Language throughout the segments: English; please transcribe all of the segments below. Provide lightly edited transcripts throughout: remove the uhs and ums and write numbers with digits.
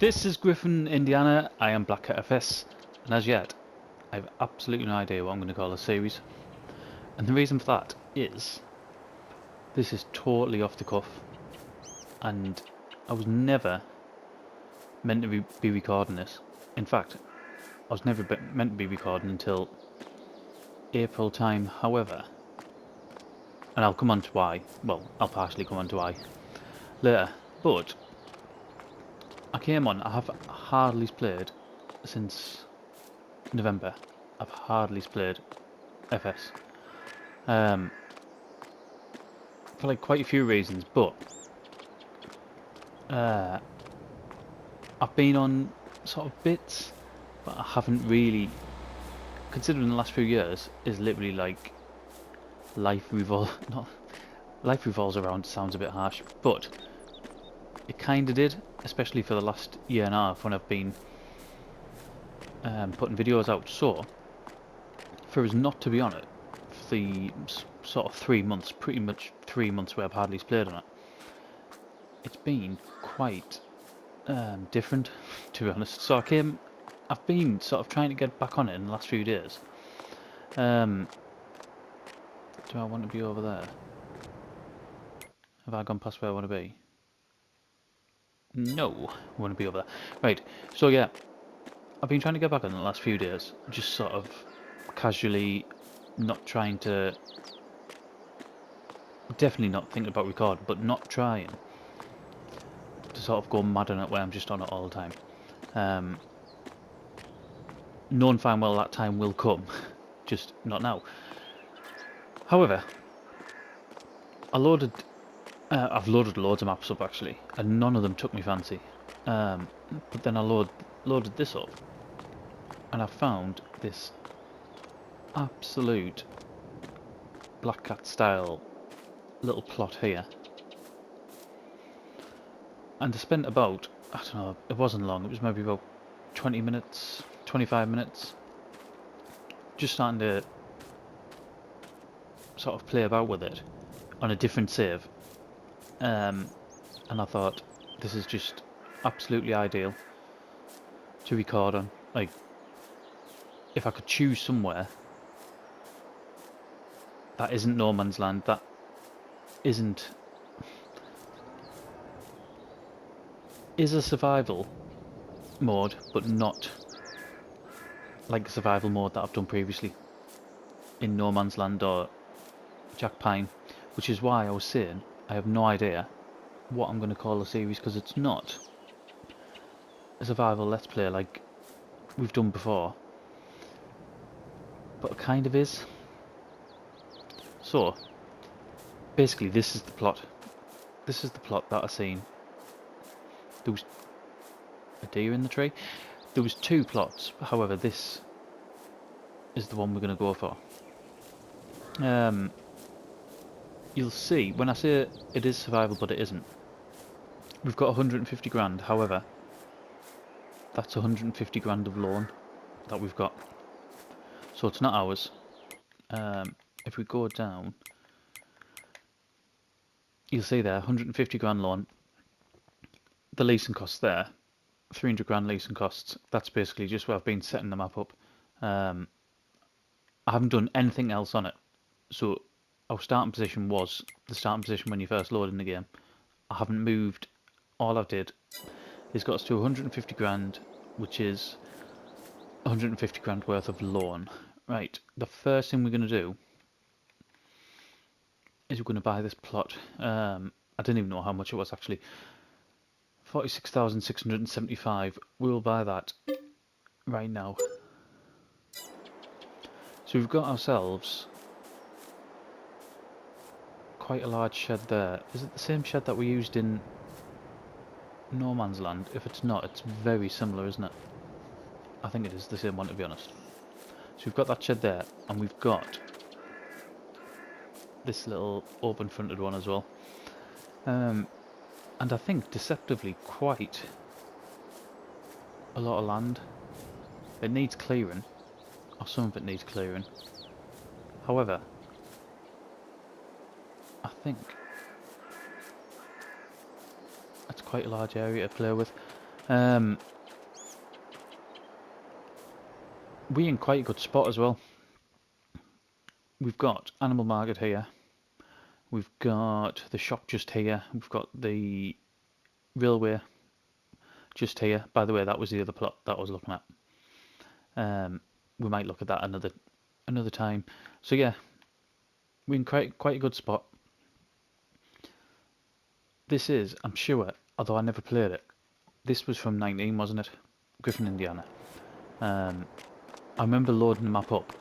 This is Griffin Indiana. I am Black Cat FS, and as yet, I have absolutely no idea what I'm going to call this series. And the reason for that is this is totally off the cuff, and I was never meant to be recording this. In fact, I was never meant to be recording until April time. However, and I'll come on to why. Well, I'll partially come on to why later. But I came on. I have hardly played since November. I've hardly played FS. Um, for like quite a few reasons, but uh, I've been on sort of bits, but I haven't really. Considering the last few years is literally like life revol not life revolves around sounds a bit harsh, but it kind of did, especially for the last year and a half when I've been putting videos out. So for us not to be on it for the sort of 3 months, pretty much 3 months where I've hardly played on it, it's been quite different, to be honest. So I've been sort of trying to get back on it in the last few days. Do I want to be over there? Have I gone past where I want to be? No, I want to be over there. Right, so yeah, I've been trying to get back on it the last few days, just sort of casually, not trying to, definitely not thinking about recording, but not trying to sort of go mad on it where I'm just on it all the time. Knowing fine well that time will come, just not now. However, I've loaded loads of maps up actually, and none of them took me fancy. But then I loaded this up, and I found this absolute Black Cat style little plot here. And I spent about, I don't know, it wasn't long, it was maybe about 20 minutes, 25 minutes, just starting to sort of play about with it on a different save. And I thought, this is just absolutely ideal to record on. Like, if I could choose somewhere that isn't no man's land, that isn't, is a survival mode, but not like a survival mode that I've done previously in No Man's Land or Jack Pine, which is why I was saying I have no idea what I'm going to call the series, because it's not a survival let's play like we've done before, but it kind of is. So basically this is the plot. This is the plot that I seen. There was a deer in the tree. There was two plots, however this is the one we're going to go for. You'll see when I say it is survival but it isn't. We've got 150 grand, however that's 150 grand of loan that we've got, so it's not ours. If we go down, you'll see there 150 grand loan. The leasing costs there, 300 grand leasing costs. That's basically just where I've been setting the map up. I haven't done anything else on it, so our starting position was the starting position when you first load in the game. I haven't moved. All I did is got us to 150 grand, which is 150 grand worth of loan. Right, the first thing we're going to do is we're going to buy this plot. I didn't even know how much it was actually. 46,675. We'll buy that right now. So we've got ourselves quite a large shed there. Is it the same shed that we used in No Man's Land? If it's not, it's very similar, isn't it? I think it is the same one, to be honest. So we've got that shed there, and we've got this little open fronted one as well. And I think deceptively quite a lot of land. It needs clearing, or some of it needs clearing. However, I think that's quite a large area to play with. We're in quite a good spot as well. We've got Animal Market here. We've got the shop just here. We've got the railway just here. By the way, that was the other plot that I was looking at. We might look at that another time. So yeah, we're in quite a good spot. This is, I'm sure, although I never played it, this was from 19, wasn't it? Griffin, Indiana. I remember loading the map up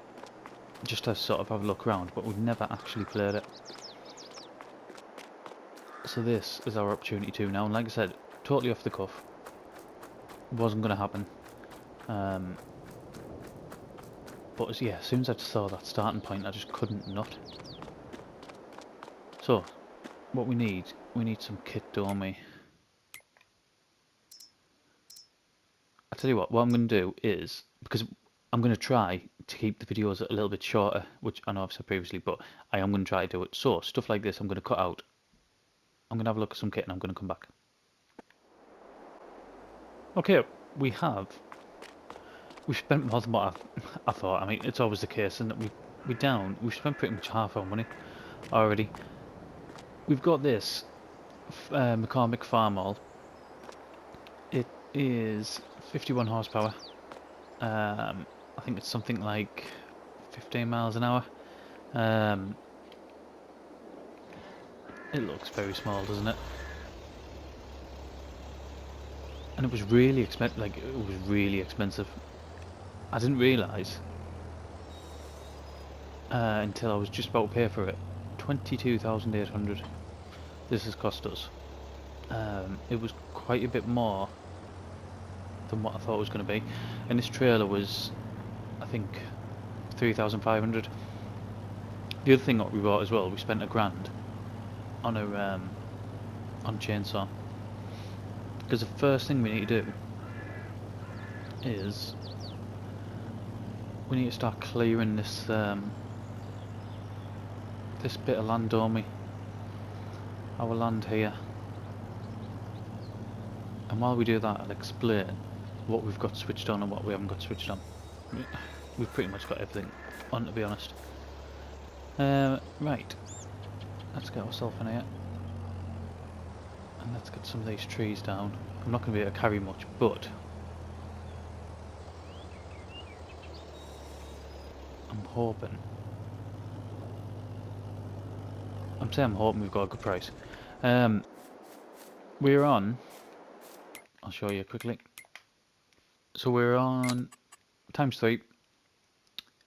just to sort of have a look around, but we've never actually played it. So this is our opportunity to now, and like I said, totally off the cuff. Wasn't going to happen. But yeah, as soon as I saw that starting point, I just couldn't not. So, what we need some kit, don't we? I tell you what I'm going to do is, because I'm going to try to keep the videos a little bit shorter, which I know I've said previously, but I am going to try to do it. So, stuff like this I'm going to cut out. I'm going to have a look at some kit and I'm going to come back. Okay, we've spent more than what I thought. I mean, it's always the case, and we've spent pretty much half our money already. We've got this McCormick Farm All. It is 51 horsepower. I think it's something like 15 miles an hour. It looks very small, doesn't it? And it was really expensive. Like, it was really expensive. I didn't realise until I was just about to pay for it. 22,800. This has cost us. It was quite a bit more than what I thought it was going to be, and this trailer was, I think, 3,500. The other thing that we bought as well, we spent £1,000 on a chainsaw, because the first thing we need to do is we need to start clearing this this bit of land, don't we? Our land here. And while we do that, I'll explain what we've got switched on and what we haven't got switched on. We've pretty much got everything on, to be honest. Right, let's get ourselves in here. And let's get some of these trees down. I'm not going to be able to carry much, but I'm hoping. I'm hoping we've got a good price. We're on. I'll show you quickly. So we're on ×3.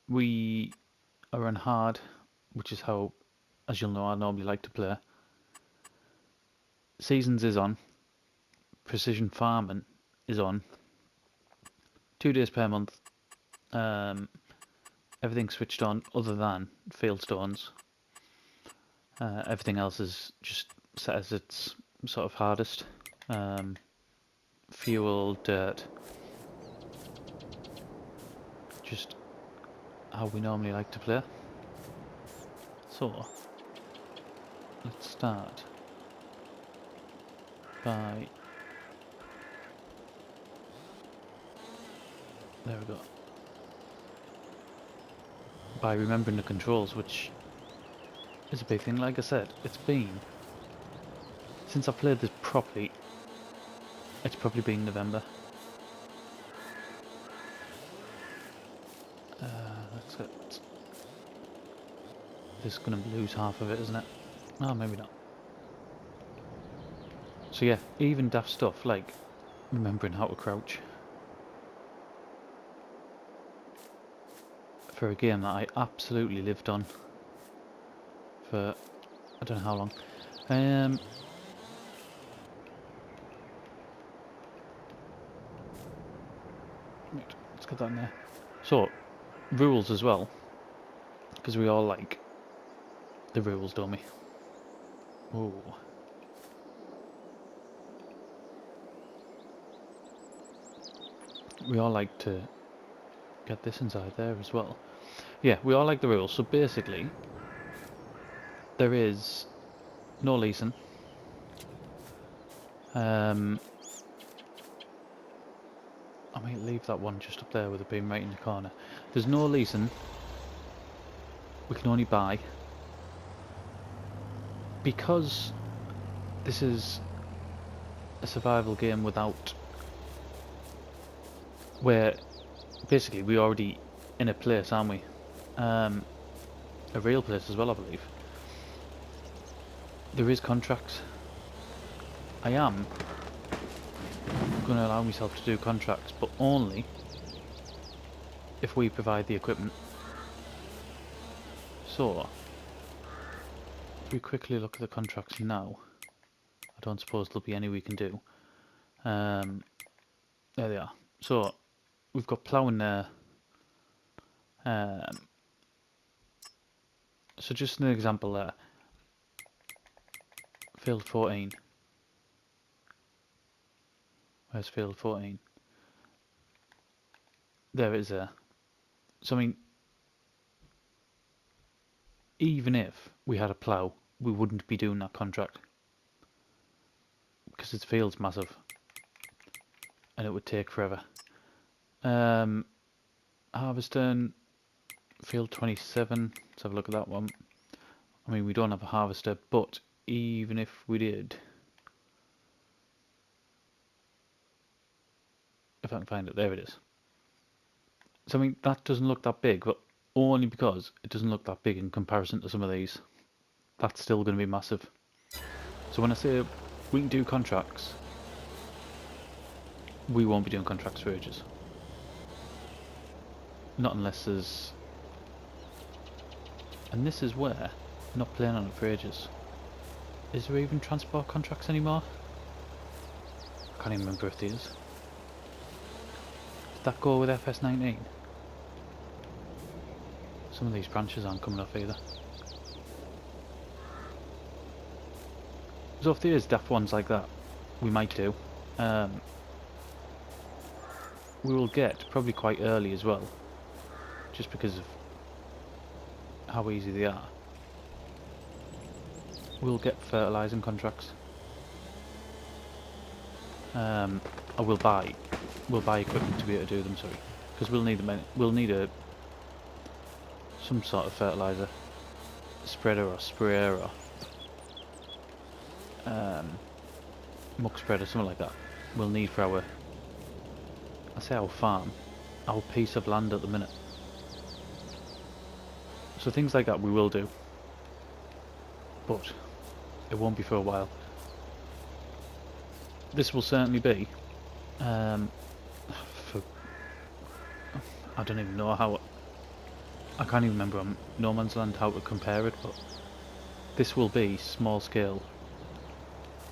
We are on hard, which is how, as you'll know, I normally like to play. Seasons is on. Precision farming is on. 2 days per month. Everything's switched on other than Fieldstones. Everything else is just set as its sort of hardest. Fuel, dirt. Just how we normally like to play. So, let's start by... There we go. By remembering the controls, which is a big thing. Like I said, it's been... Since I've played this properly, it's probably been November. Let's get... This is going to lose half of it, isn't it? No, maybe not. So yeah, even daft stuff like remembering how to crouch. For a game that I absolutely lived on for I don't know how long. Right, let's get that in there. So, rules as well, because we all like the rules, don't we? Ooh. We all like to get this inside there as well. Yeah, we all like the rules. So basically, there is no leasing. I might leave that one just up there with it being right in the corner. There's no leasing. We can only buy. Because this is a survival game without... where basically we're already in a place, aren't we? A real place as well, I believe. There is contracts. I am going to allow myself to do contracts, but only if we provide the equipment. So, if we quickly look at the contracts now, I don't suppose there'll be any we can do. There they are. So, we've got ploughing there. So just an example there. Field 14. Where's field 14? There it is there. So I mean, even if we had a plough, we wouldn't be doing that contract. Because its field's massive. And it would take forever. Harvesting, field 27. Let's have a look at that one. I mean, we don't have a harvester, but even if we did... if I can find it, there it is. So I mean, that doesn't look that big, but only because it doesn't look that big in comparison to some of these. That's still going to be massive. So when I say we can do contracts, we won't be doing contracts for ages. Not unless there's... and this is where I'm not playing on it for ages. Is there even transport contracts anymore? I can't even remember if there is. Did that go with FS19? Some of these branches aren't coming off either. So if there is daft ones like that, we might do. We will get probably quite early as well, just because of how easy they are. We'll get fertilising contracts. We'll buy equipment to be able to do them. Sorry, because we'll need them. We'll need some sort of fertiliser, spreader or sprayer or muck spreader, something like that. We'll need for our, I say our farm, our piece of land at the minute. So things like that we will do, but it won't be for a while. This will certainly be for, I don't even know how, I can't even remember on No Man's Land how to compare it, but this will be small scale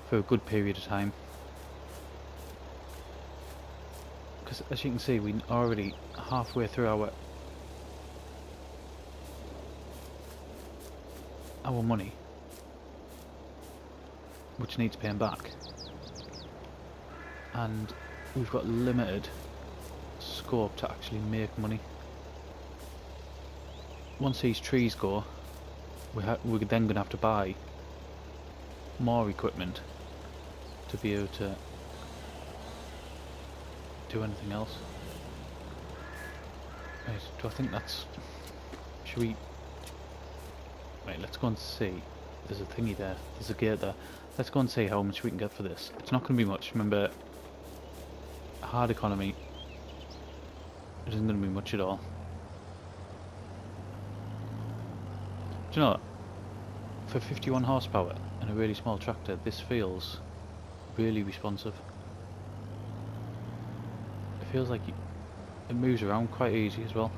for a good period of time. Because as you can see, we're already halfway through our money, which needs paying back, and we've got limited scope to actually make money. Once these trees go, we're then going to have to buy more equipment to be able to do anything else. Right, do I think that's... should we... Right, let's go and see. There's a thingy there, there's a gate there. Let's go and see how much we can get for this. It's not going to be much, remember, hard economy, it isn't going to be much at all. Do you know what? For 51 horsepower and a really small tractor, this feels really responsive. It feels like it moves around quite easy as well.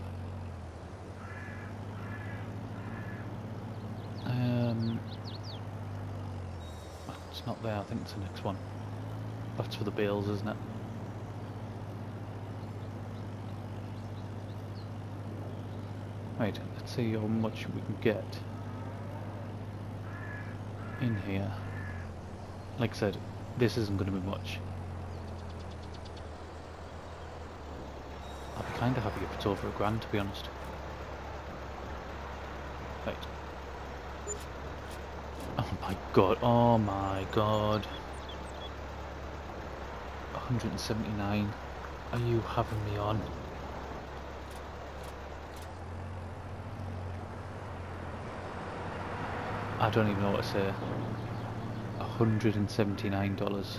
It's not there, I think it's the next one. That's for the bales, isn't it? Right, let's see how much we can get in here. Like I said, this isn't going to be much. I'd be kind of happy if it's over £1,000, to be honest. Right. Oh my god, oh my god. 179. Are you having me on? I don't even know what to say. $179.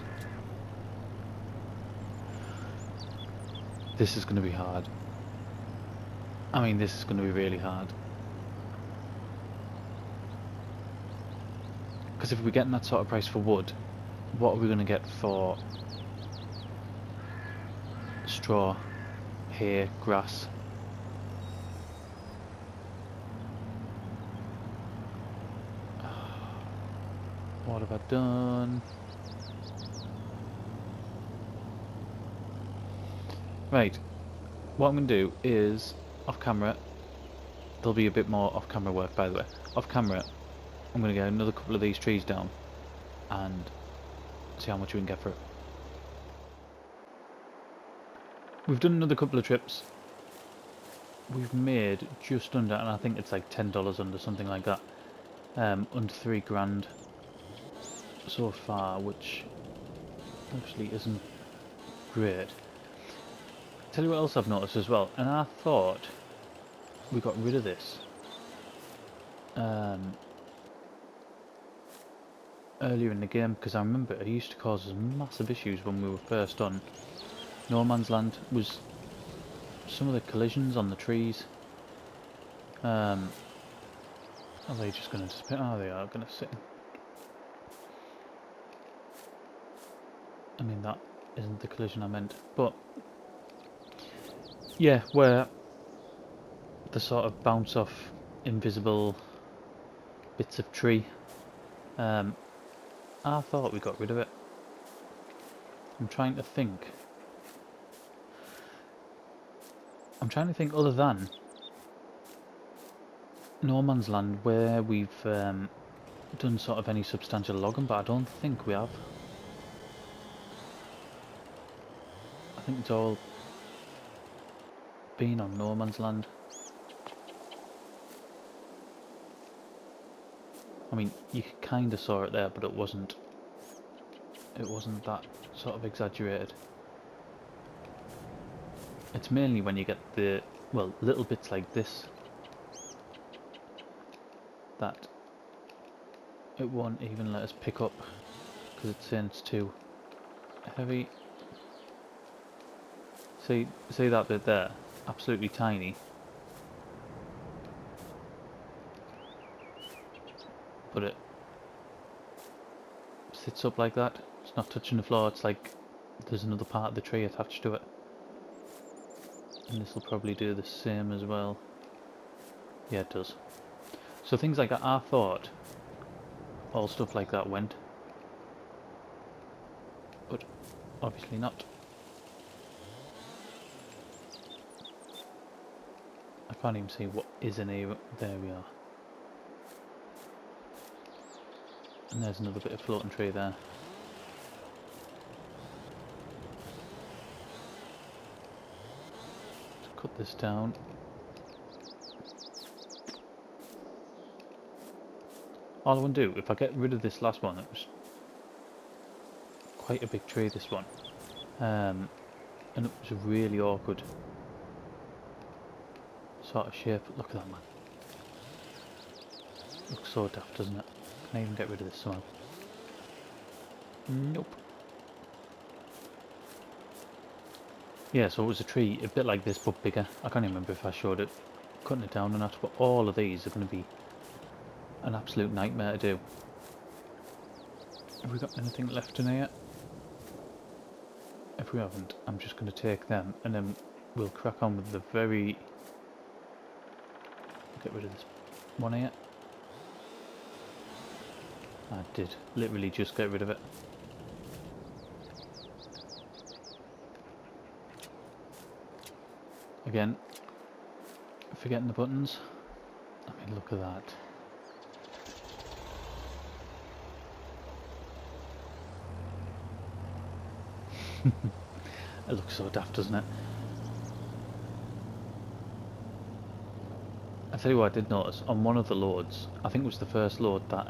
This is going to be hard. I mean, this is going to be really hard. Because if we're getting that sort of price for wood, what are we going to get for straw, hay, grass? What have I done? Right, what I'm going to do is, off camera, there'll be a bit more off camera work by the way. Off camera, I'm going to get another couple of these trees down and see how much we can get for it. We've done another couple of trips. We've made just under, and I think it's like $10 under, something like that. Under 3 grand so far, which actually isn't great. Tell you what else I've noticed as well, and I thought we got rid of this earlier in the game, because I remember it used to cause us massive issues when we were first on No Man's Land. Was some of the collisions on the trees. Are they just going to disappear? Oh, they are going to sit. I mean, that isn't the collision I meant, but yeah, where the sort of bounce off invisible bits of tree. I thought we got rid of it. I'm trying to think. Other than No Man's Land where we've done sort of any substantial logging, but I don't think we have. I think it's all been on No Man's Land. I mean, you kind of saw it there, but it wasn't that sort of exaggerated. It's mainly when you get the, well, little bits like this that it won't even let us pick up because it's saying it's too heavy. See that bit there? Absolutely tiny. But it sits up like that. It's not touching the floor. It's like there's another part of the tree attached to it. And this will probably do the same as well. Yeah, it does. So things like that, I thought all stuff like that went. But obviously not. I can't even see what is in here. There we are. And there's another bit of floating tree there. Let's cut this down. All I want to do, if I get rid of this last one, it was quite a big tree, this one. And it was a really awkward sort of shape. Look at that, man. Looks so daft, doesn't it? Can I even get rid of this somehow? Nope. Yeah, so it was a tree a bit like this but bigger. I can't even remember if I showed it cutting it down or not, but all of these are going to be an absolute nightmare to do. Have we got anything left in here? If we haven't, I'm just going to take them and then we'll crack on with the very... Get rid of this one here. I did literally just get rid of it. Again, forgetting the buttons. I mean, look at that. It looks so daft, doesn't it? I tell you what I did notice, on one of the loads, I think it was the first load that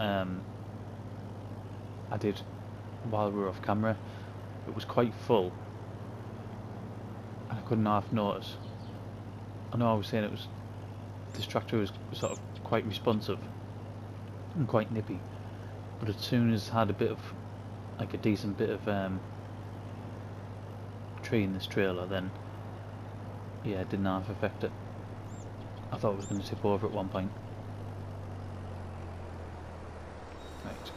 I did while we were off camera, it was quite full. and I couldn't half notice. I know I was saying this tractor was sort of quite responsive and quite nippy, but as soon as had a bit of, like a decent bit of tree in this trailer, then yeah, it didn't half affect it. I thought it was going to tip over at one point. Right,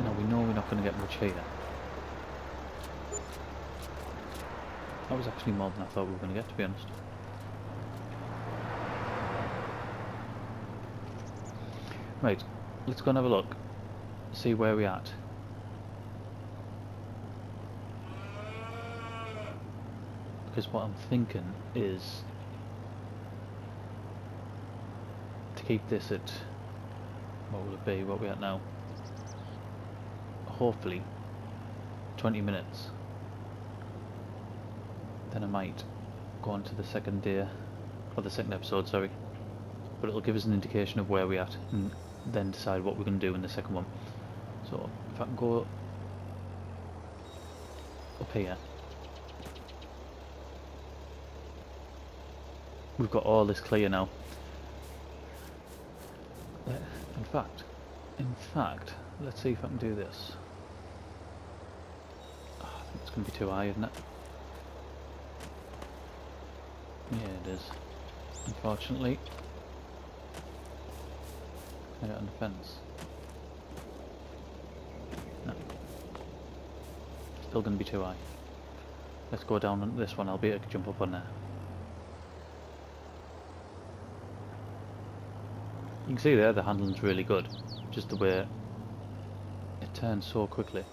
now we know we're not going to get much here. That was actually more than I thought we were going to get, to be honest. Right, let's go and have a look, see where we're at. Because what I'm thinking is to keep this at, what will it be, what we're at now? Hopefully 20 minutes. Then I might go on to the second day, or the second episode, sorry. But it'll give us an indication of where we're at, and then decide what we're going to do in the second one. So if I can go up here, we've got all this clear now. In fact, let's see if I can do this. Oh, I think it's going to be too high, isn't it? Yeah, it is. Unfortunately. I got on the fence. No. Still going to be too high. Let's go down on this one, I'll be able to jump up on there. You can see there the handling's really good. Just the way it turns so quickly.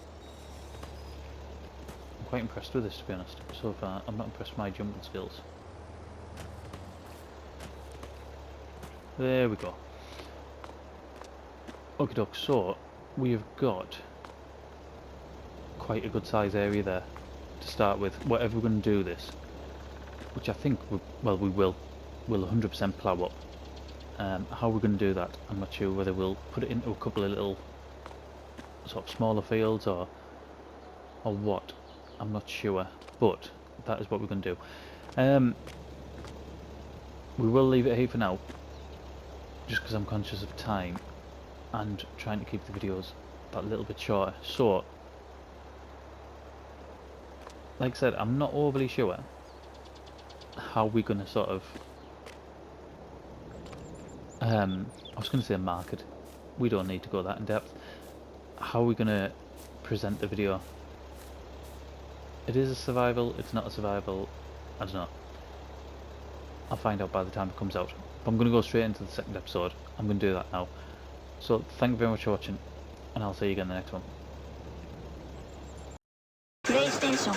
I'm quite impressed with this, to be honest. So far, I'm not impressed with my jumping skills. There we go. Okie doke, so we've got quite a good size area there to start with. Whatever we're going to do this, which I think we will 100% plough up. How we're going to do that, I'm not sure. Whether we'll put it into a couple of little sort of smaller fields or what, I'm not sure, but that is what we're going to do. We will leave it here for now, just because I'm conscious of time and trying to keep the videos that little bit shorter. So, like I said, I'm not overly sure how we're going to sort of I was going to say market. We don't need to go that in depth. How are we going to present the video? It is a survival, it's not a survival, I don't know. I'll find out by the time it comes out. But I'm going to go straight into the second episode. I'm going to do that now. So thank you very much for watching, and I'll see you again in the next one. PlayStation